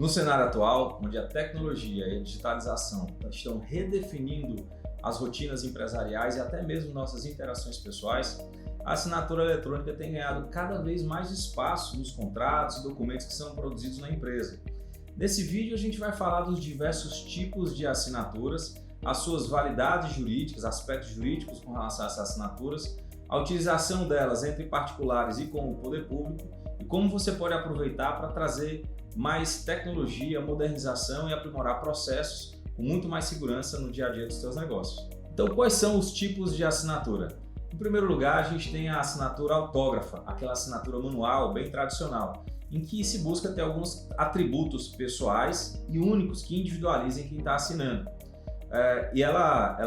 No cenário atual, onde a tecnologia e a digitalização estão redefinindo as rotinas empresariais e até mesmo nossas interações pessoais, a assinatura eletrônica tem ganhado cada vez mais espaço nos contratos e documentos que são produzidos na empresa. Nesse vídeo a gente vai falar dos diversos tipos de assinaturas, as suas validades jurídicas, aspectos jurídicos com relação a essas assinaturas, a utilização delas entre particulares e com o poder público e como você pode aproveitar para trazer mais tecnologia, modernização e aprimorar processos com muito mais segurança no dia a dia dos seus negócios. Então, quais são os tipos de assinatura? Em primeiro lugar, a gente tem a assinatura autógrafa, aquela assinatura manual bem tradicional, em que se busca ter alguns atributos pessoais e únicos que individualizem quem está assinando. E ela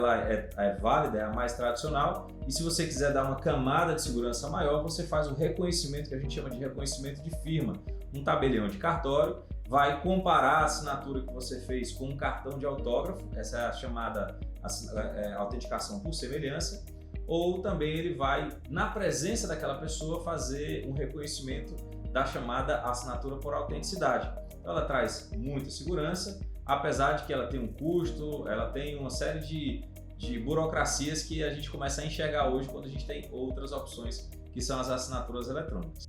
é válida, é a mais tradicional, e se você quiser dar uma camada de segurança maior, você faz o reconhecimento, que a gente chama de reconhecimento de firma. Um tabelião de cartório vai comparar a assinatura que você fez com um cartão de autógrafo, essa é a chamada autenticação por semelhança, ou também ele vai, na presença daquela pessoa, fazer um reconhecimento da chamada assinatura por autenticidade. Então, ela traz muita segurança, apesar de que ela tem um custo, ela tem uma série de burocracias que a gente começa a enxergar hoje quando a gente tem outras opções, que são as assinaturas eletrônicas.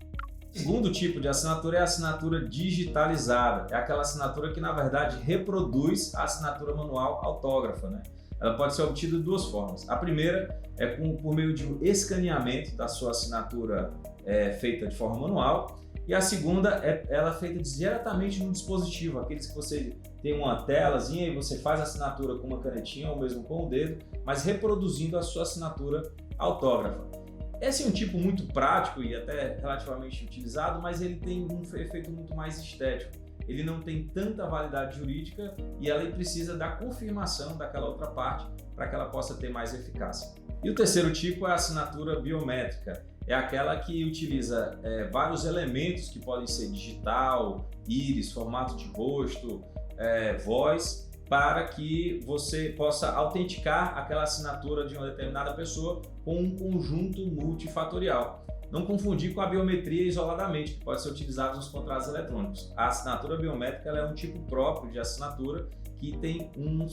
O segundo tipo de assinatura é a assinatura digitalizada, é aquela assinatura que na verdade reproduz a assinatura manual autógrafa, né? Ela pode ser obtida de duas formas. A primeira é por meio de um escaneamento da sua assinatura feita de forma manual, e a segunda ela feita diretamente no dispositivo, aqueles que você tem uma telazinha e você faz a assinatura com uma canetinha ou mesmo com o dedo, mas reproduzindo a sua assinatura autógrafa. Esse é um tipo muito prático e até relativamente utilizado, mas ele tem um efeito muito mais estético. Ele não tem tanta validade jurídica e ela precisa da confirmação daquela outra parte para que ela possa ter mais eficácia. E o terceiro tipo é a assinatura biométrica. É aquela que utiliza vários elementos que podem ser digital, íris, formato de rosto, voz, para que você possa autenticar aquela assinatura de uma determinada pessoa com um conjunto multifatorial. Não confundir com a biometria isoladamente, que pode ser utilizada nos contratos eletrônicos. A assinatura biométrica ela é um tipo próprio de assinatura que tem um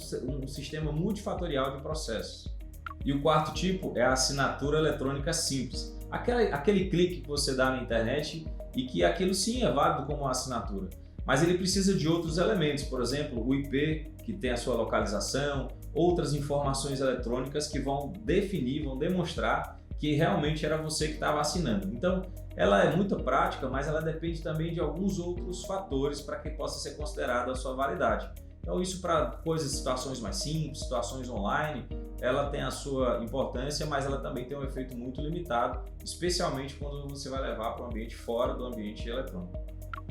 sistema multifatorial de processos. E o quarto tipo é a assinatura eletrônica simples. Aquele clique que você dá na internet e que aquilo sim é válido como uma assinatura. Mas ele precisa de outros elementos, por exemplo, o IP, que tem a sua localização, outras informações eletrônicas que vão definir, vão demonstrar que realmente era você que estava assinando. Então, ela é muito prática, mas ela depende também de alguns outros fatores para que possa ser considerada a sua validade. Então, isso para situações mais simples, situações online, ela tem a sua importância, mas ela também tem um efeito muito limitado, especialmente quando você vai levar para um ambiente fora do ambiente eletrônico.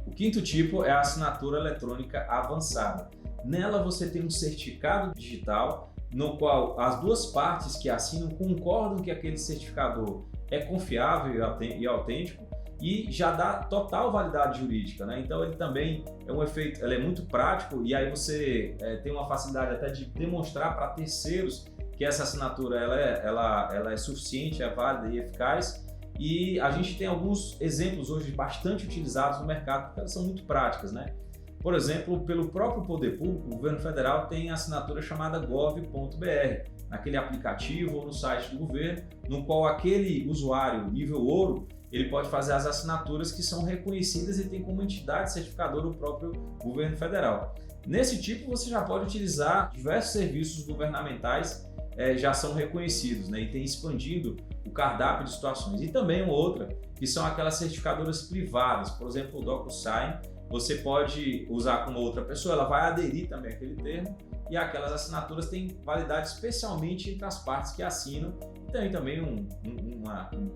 O quinto tipo é a assinatura eletrônica avançada. Nela você tem um certificado digital no qual as duas partes que assinam concordam que aquele certificador é confiável e autêntico e já dá total validade jurídica, né? Então ele também é um efeito, ele é muito prático e aí você tem uma facilidade até de demonstrar para terceiros que essa assinatura ela é suficiente, é válida e eficaz. E a gente tem alguns exemplos hoje bastante utilizados no mercado porque elas são muito práticas, né? Por exemplo, pelo próprio poder público, o governo federal tem a assinatura chamada gov.br, naquele aplicativo ou no site do governo, no qual aquele usuário nível ouro, ele pode fazer as assinaturas que são reconhecidas e tem como entidade certificadora o próprio governo federal. Nesse tipo, você já pode utilizar diversos serviços governamentais já são reconhecidos, né? E tem expandido o cardápio de situações. E também uma outra, que são aquelas certificadoras privadas, por exemplo, o DocuSign, você pode usar com outra pessoa, ela vai aderir também àquele termo e aquelas assinaturas têm validade especialmente entre as partes que assinam e tem também um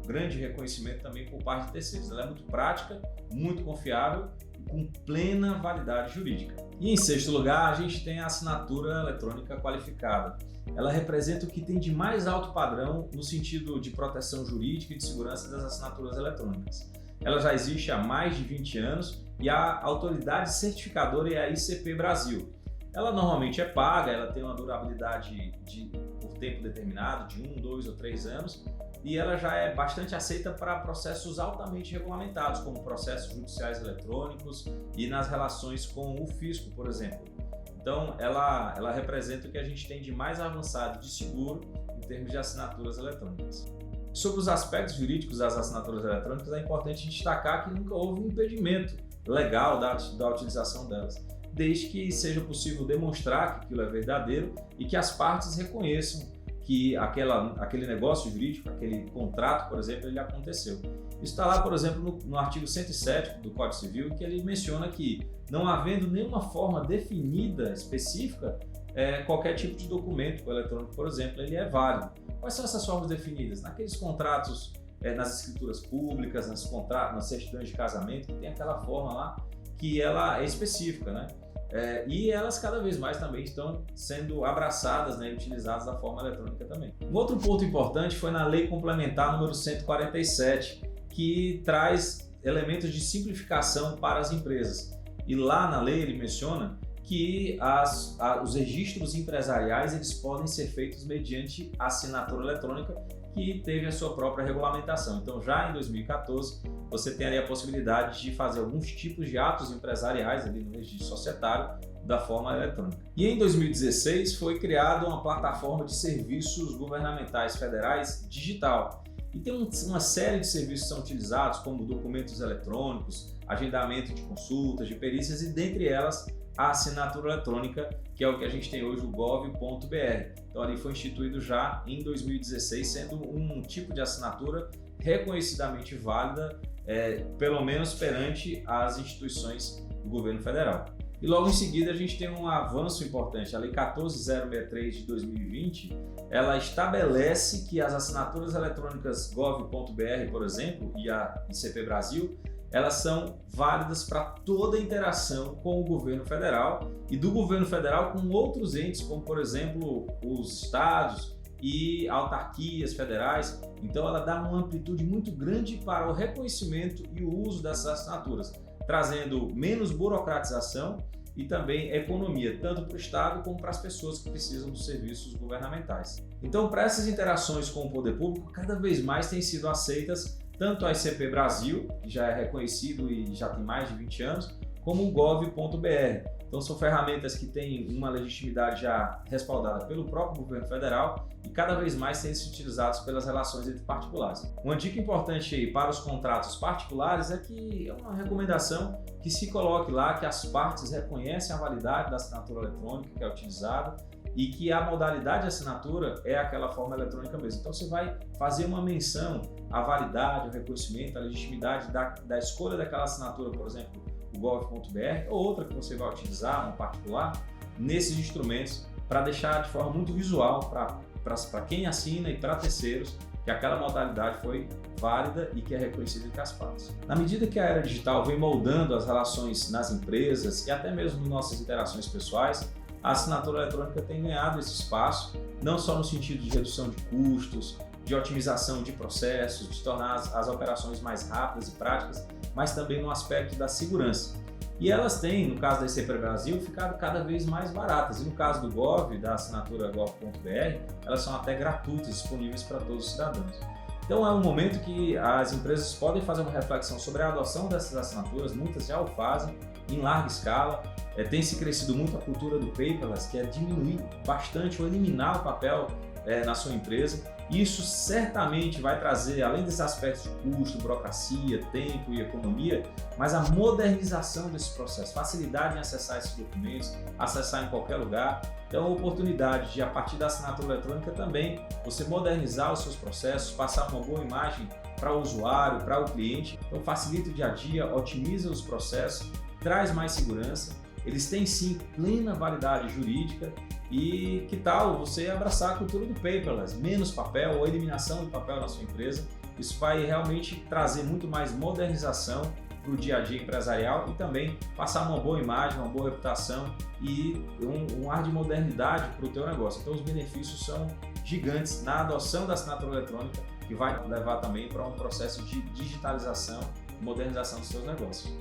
grande reconhecimento também por parte de terceiros. Ela é muito prática, muito confiável e com plena validade jurídica. E em sexto lugar, a gente tem a assinatura eletrônica qualificada. Ela representa o que tem de mais alto padrão no sentido de proteção jurídica e de segurança das assinaturas eletrônicas. Ela já existe há mais de 20 anos e a autoridade certificadora é a ICP Brasil. Ela normalmente é paga, ela tem uma durabilidade por tempo determinado, de 1, 2 ou 3 anos, e ela já é bastante aceita para processos altamente regulamentados, como processos judiciais eletrônicos e nas relações com o fisco, por exemplo. Então, ela representa o que a gente tem de mais avançado de seguro em termos de assinaturas eletrônicas. Sobre os aspectos jurídicos das assinaturas eletrônicas, é importante destacar que nunca houve um impedimento legal da utilização delas, desde que seja possível demonstrar que aquilo é verdadeiro e que as partes reconheçam que aquele negócio jurídico, aquele contrato, por exemplo, ele aconteceu. Isso está lá, por exemplo, no artigo 107 do Código Civil, que ele menciona que, não havendo nenhuma forma definida, específica, qualquer tipo de documento eletrônico, por exemplo, ele é válido. Quais são essas formas definidas? Naqueles contratos, nas escrituras públicas, nas certidões de casamento, que tem aquela forma lá que ela é específica, né? E elas cada vez mais também estão sendo abraçadas, né, e utilizadas da forma eletrônica também. Um outro ponto importante foi na Lei Complementar número 147, que traz elementos de simplificação para as empresas. E lá na lei ele menciona que os registros empresariais eles podem ser feitos mediante assinatura eletrônica, que teve a sua própria regulamentação. Então, já em 2014, você tem ali a possibilidade de fazer alguns tipos de atos empresariais ali no registro societário da forma eletrônica. E em 2016 foi criada uma plataforma de serviços governamentais federais digital. E tem uma série de serviços que são utilizados, como documentos eletrônicos, agendamento de consultas, de perícias e, dentre elas, a assinatura eletrônica, que é o que a gente tem hoje, o gov.br. Então, ali foi instituído já em 2016, sendo um tipo de assinatura reconhecidamente válida, pelo menos perante as instituições do governo federal. E logo em seguida a gente tem um avanço importante, a Lei 14063 de 2020, ela estabelece que as assinaturas eletrônicas gov.br, por exemplo, e a ICP Brasil, elas são válidas para toda a interação com o governo federal e do governo federal com outros entes, como por exemplo os estados e autarquias federais. Então ela dá uma amplitude muito grande para o reconhecimento e o uso dessas assinaturas, trazendo menos burocratização e também economia, tanto para o Estado como para as pessoas que precisam dos serviços governamentais. Então, para essas interações com o poder público, cada vez mais têm sido aceitas tanto a ICP Brasil, que já é reconhecido e já tem mais de 20 anos, como o gov.br. Então são ferramentas que têm uma legitimidade já respaldada pelo próprio governo federal e cada vez mais têm sido utilizados pelas relações entre particulares. Uma dica importante aí para os contratos particulares é que é uma recomendação que se coloque lá que as partes reconhecem a validade da assinatura eletrônica que é utilizada e que a modalidade de assinatura é aquela forma eletrônica mesmo. Então você vai fazer uma menção à validade, ao reconhecimento, à legitimidade da escolha daquela assinatura, por exemplo, o gov.br, ou outra que você vai utilizar, um particular, nesses instrumentos para deixar de forma muito visual para quem assina e para terceiros que aquela modalidade foi válida e que é reconhecida entre as partes. Na medida que a era digital vem moldando as relações nas empresas e até mesmo nas nossas interações pessoais, a assinatura eletrônica tem ganhado esse espaço, não só no sentido de redução de custos, de otimização de processos, de tornar as operações mais rápidas e práticas, mas também no aspecto da segurança. E elas têm, no caso da ICP Brasil, ficado cada vez mais baratas. E no caso do Gov, da assinatura gov.br, elas são até gratuitas, disponíveis para todos os cidadãos. Então é um momento que as empresas podem fazer uma reflexão sobre a adoção dessas assinaturas, muitas já o fazem em larga escala. Tem se crescido muito a cultura do paperless, que é diminuir bastante ou eliminar o papel na sua empresa. Isso certamente vai trazer, além desses aspectos de custo, burocracia, tempo e economia, mas a modernização desse processo, facilidade em acessar esses documentos, acessar em qualquer lugar. Então, a oportunidade de, a partir da assinatura eletrônica também, você modernizar os seus processos, passar uma boa imagem para o usuário, para o cliente. Então, facilita o dia a dia, otimiza os processos, traz mais segurança. Eles têm sim plena validade jurídica e que tal você abraçar a cultura do paperless, menos papel ou eliminação do papel na sua empresa. Isso vai realmente trazer muito mais modernização para o dia a dia empresarial e também passar uma boa imagem, uma boa reputação e um ar de modernidade para o teu negócio. Então os benefícios são gigantes na adoção da assinatura eletrônica, que vai levar também para um processo de digitalização e modernização dos seus negócios.